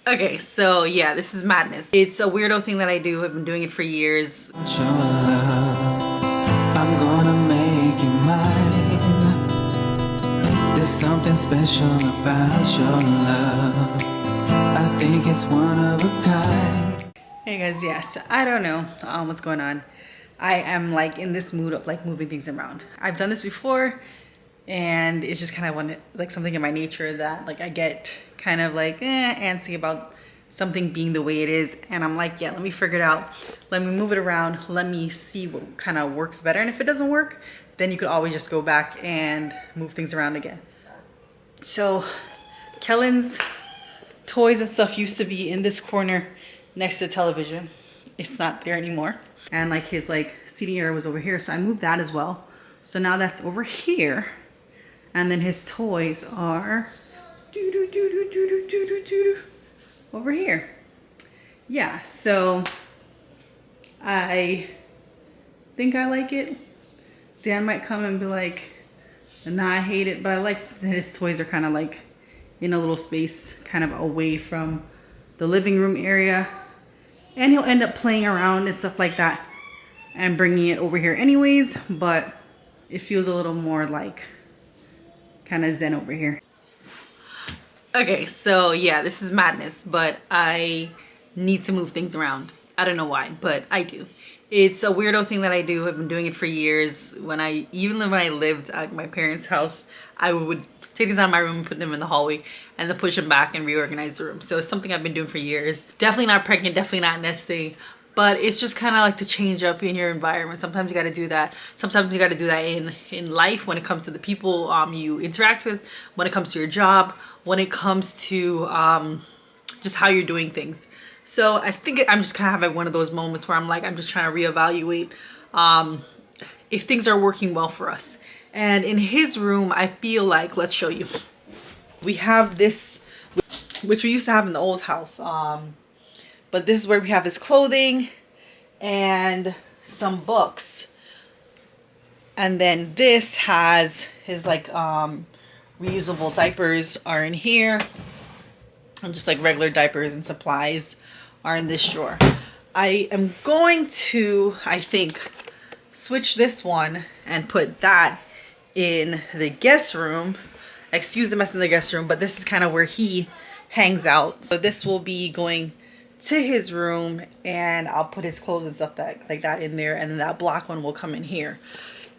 Okay, so yeah, this is madness. It's a weirdo thing that I do. I've been doing it for years. Show love, I'm gonna make you mine. There's something special about your love. I think it's one of a kind. Hey guys, yes, I don't know what's going on. I am like in this mood of like moving things around. I've done this before, and it's just kind of like something in my nature that like I get kind of like antsy about something being the way it is, and I'm like, yeah, let me figure it out, let me move it around, let me see what kind of works better, and if it doesn't work, then you could always just go back and move things around again. So Kellan's toys and stuff used to be in this corner next to the television. It's not there anymore, and like his like seating area was over here, so I moved that as well. So now that's over here, and then his toys are over here. Yeah, so I think I like it. Dan might come and be like, nah, I hate it, but I like that his toys are kind of like in a little space kind of away from the living room area, and he'll end up playing around and stuff like that and bringing it over here anyways, but it feels a little more like kind of zen over here. Okay, so yeah, this is madness, but I need to move things around. I don't know why, but I do. It's a weirdo thing that I do. I've been doing it for years. Even when I lived at my parents' house, I would take these out of my room and put them in the hallway and then push them back and reorganize the room. So it's something I've been doing for years. Definitely not pregnant, definitely not nesting, but it's just kind of like to change up in your environment. Sometimes you got to do that. Sometimes you got to do that in life when it comes to the people you interact with, when it comes to your job, when it comes to just how you're doing things. So I think I'm just kind of having one of those moments where I'm like, I'm just trying to reevaluate if things are working well for us. And in his room, I feel like, let's show you. We have this, which we used to have in the old house. But this is where we have his clothing and some books. And then this has his like reusable diapers are in here. And just like regular diapers and supplies are in this drawer. I am going to, I think, switch this one and put that in the guest room. Excuse the mess in the guest room, but this is kind of where he hangs out. So this will be going to his room, and I'll put his clothes and stuff like that in there, and then that black one will come in here.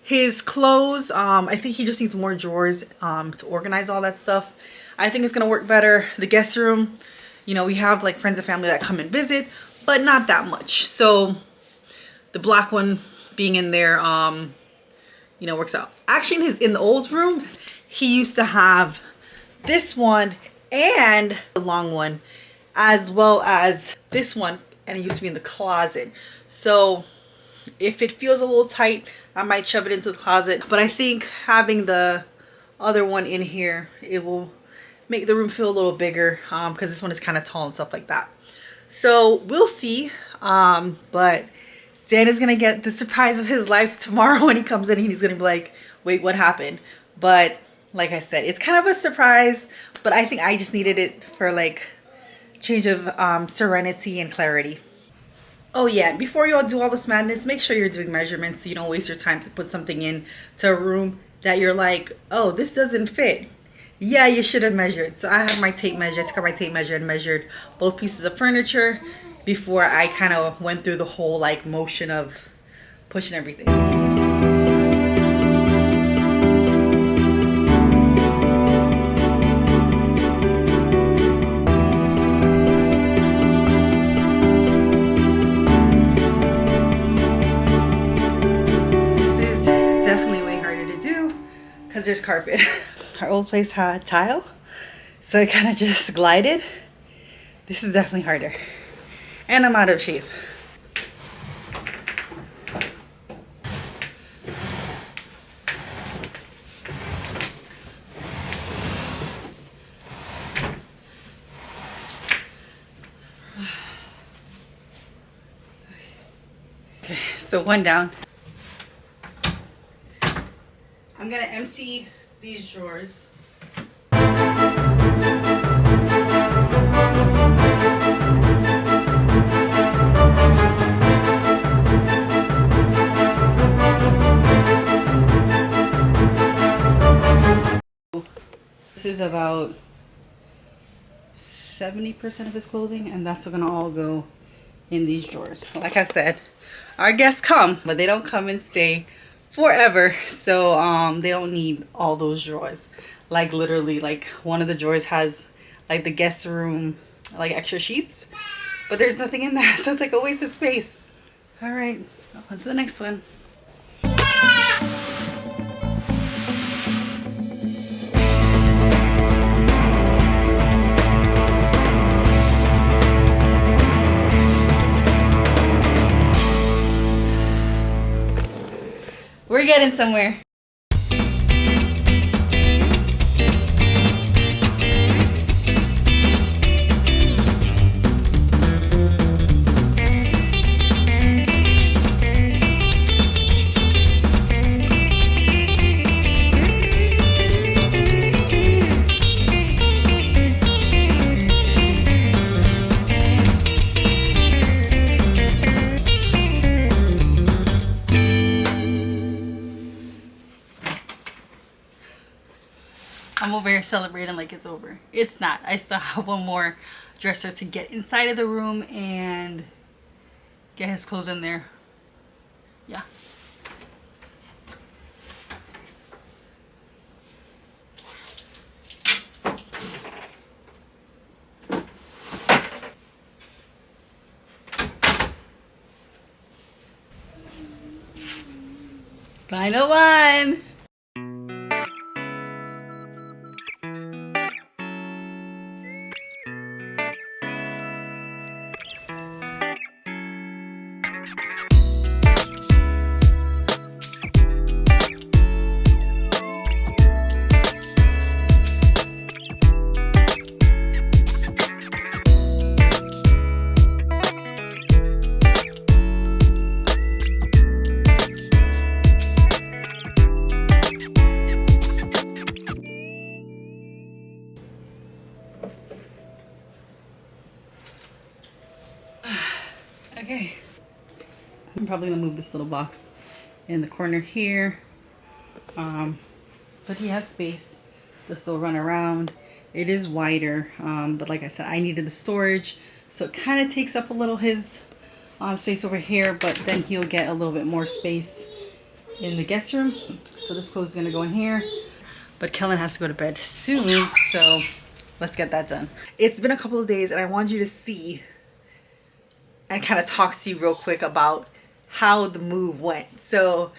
His clothes, I think he just needs more drawers to organize all that stuff. I think it's gonna work better. The guest room, you know, we have like friends and family that come and visit, but not that much. So the black one being in there, you know, works out. Actually, in the old room, he used to have this one and the long one, as well as this one, and it used to be in the closet. So if it feels a little tight, I might shove it into the closet, but I think having the other one in here, it will make the room feel a little bigger, because this one is kind of tall and stuff like that. So we'll see, but Dan is gonna get the surprise of his life tomorrow when he comes in. He's gonna be like, wait, what happened? But like I said, it's kind of a surprise, but I think I just needed it for like change of serenity and clarity. Oh yeah, before you all do all this madness, make sure you're doing measurements so you don't waste your time to put something in to a room that you're like, oh, this doesn't fit. Yeah, you should have measured. So I have my tape measure. I took out my tape measure and measured both pieces of furniture before I kind of went through the whole like motion of pushing everything. Because there's carpet. Our old place had tile, so it kind of just glided. This is definitely harder, and I'm out of shape. Okay, so one down. I'm gonna empty these drawers. about 70% of his clothing, and that's gonna all go in these drawers. Like I said, our guests come, but they don't come and stay forever, so they don't need all those drawers. Like literally, like one of the drawers has like the guest room like extra sheets, but there's nothing in there, so it's like a waste of space. All right, on to the next one. We're getting somewhere. I'm over here celebrating like it's over. It's not. I still have one more dresser to get inside of the room and get his clothes in there. Yeah. Final one. Okay, I'm probably gonna move this little box in the corner here, but he has space to still run around. It is wider, but like I said, I needed the storage, so it kind of takes up a little his space over here, but then he'll get a little bit more space in the guest room. So this clothes is gonna go in here, but Kellan has to go to bed soon, so let's get that done. It's been a couple of days and I want you to see and kind of talk to you real quick about how the move went. So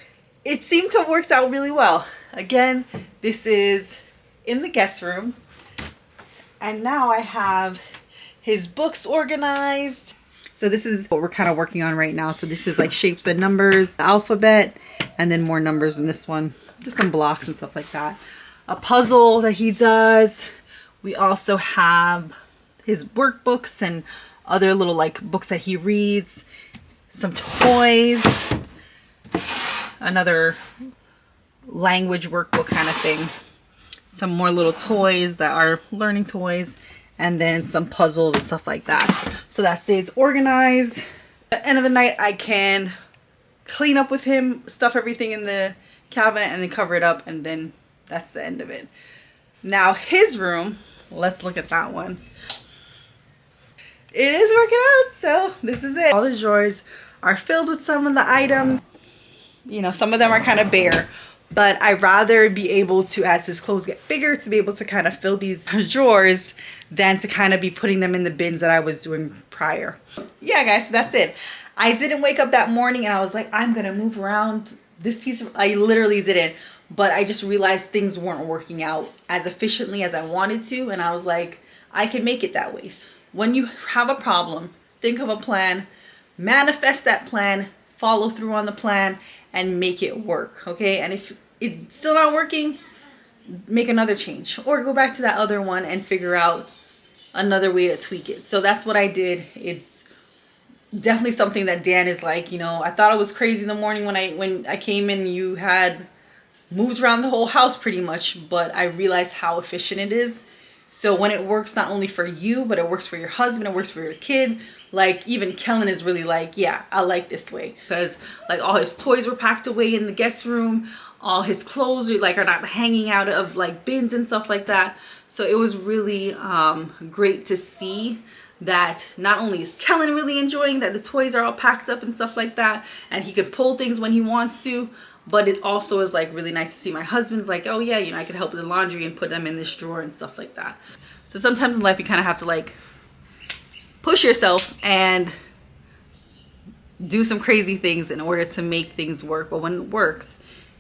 it seemed to have worked out really well. Again, this is in the guest room, and now I have his books organized. So this is what we're kind of working on right now. So this is like shapes and numbers, the alphabet, and then more numbers in this one, just some blocks and stuff like that. A puzzle that he does. We also have his workbooks and other little like books that he reads, some toys, another language workbook kind of thing, some more little toys that are learning toys, and then some puzzles and stuff like that. So that stays organized. At the end of the night, I can clean up with him, stuff everything in the cabinet, and then cover it up, and then that's the end of it. Now his room, let's look at that one. It is working out, so this is it. All the drawers are filled with some of the items. You know, some of them are kind of bare, but I'd rather be able to, as his clothes get bigger, to be able to kind of fill these drawers than to kind of be putting them in the bins that I was doing prior. Yeah, guys, so that's it. I didn't wake up that morning and I was like, I'm gonna move around this piece. I literally didn't, but I just realized things weren't working out as efficiently as I wanted to, and I was like, I can make it that way. When you have a problem, think of a plan, manifest that plan, follow through on the plan, and make it work, okay? And if it's still not working, make another change, or go back to that other one and figure out another way to tweak it. So that's what I did. It's definitely something that Dan is like, you know, I thought it was crazy in the morning when I came in, you had moved around the whole house pretty much, but I realized how efficient it is. So when it works not only for you, but it works for your husband, it works for your kid. Like even Kellan is really like, yeah, I like this way. Because like all his toys were packed away in the guest room. All his clothes are not hanging out of like bins and stuff like that. So it was really great to see that not only is Kellan really enjoying that the toys are all packed up and stuff like that, and he could pull things when he wants to, but it also is like really nice to see my husband's like, oh yeah, you know, I could help with the laundry and put them in this drawer and stuff like that. So sometimes in life you kind of have to like push yourself and do some crazy things in order to make things work. But when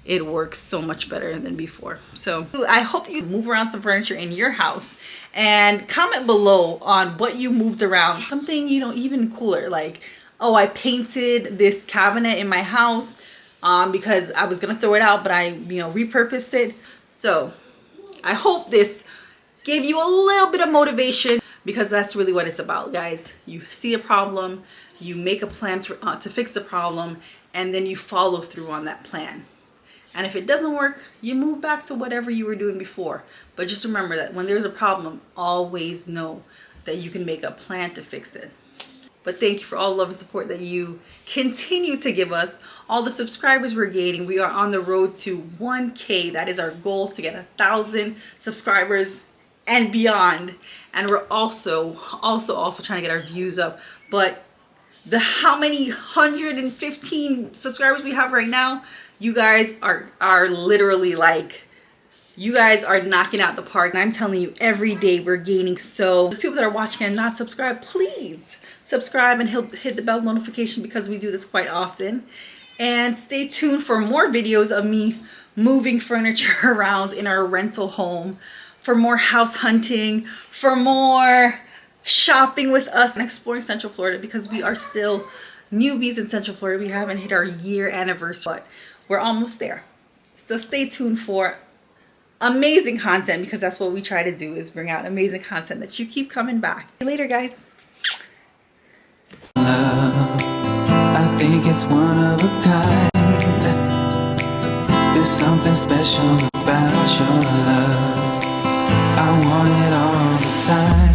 it works so much better than before. So I hope you move around some furniture in your house, and comment below on what you moved around. Something, you know, even cooler, like, oh, I painted this cabinet in my house because I was gonna throw it out, but I, you know, repurposed it. So I hope this gave you a little bit of motivation, because that's really what it's about, guys. You see a problem, you make a plan to fix the problem, and then you follow through on that plan. And if it doesn't work, you move back to whatever you were doing before. But just remember that when there's a problem, always know that you can make a plan to fix it. But thank you for all the love and support that you continue to give us. All the subscribers we're gaining. We are on the road to 1K. That is our goal, to get 1,000 subscribers and beyond. And we're also trying to get our views up. But the how many 115 subscribers we have right now, you guys are literally like, you guys are knocking out the park. And I'm telling you, every day we're gaining. So the people that are watching and not subscribed, please subscribe and hit the bell notification, because we do this quite often. And stay tuned for more videos of me moving furniture around in our rental home, for more house hunting, for more shopping with us and exploring Central Florida, because we are still newbies in Central Florida. We haven't hit our year anniversary, but we're almost there. So stay tuned for amazing content, because that's what we try to do, is bring out amazing content that you keep coming back. See you later, guys. I think it's one of a kind. There's something special about your love. I want it all the time.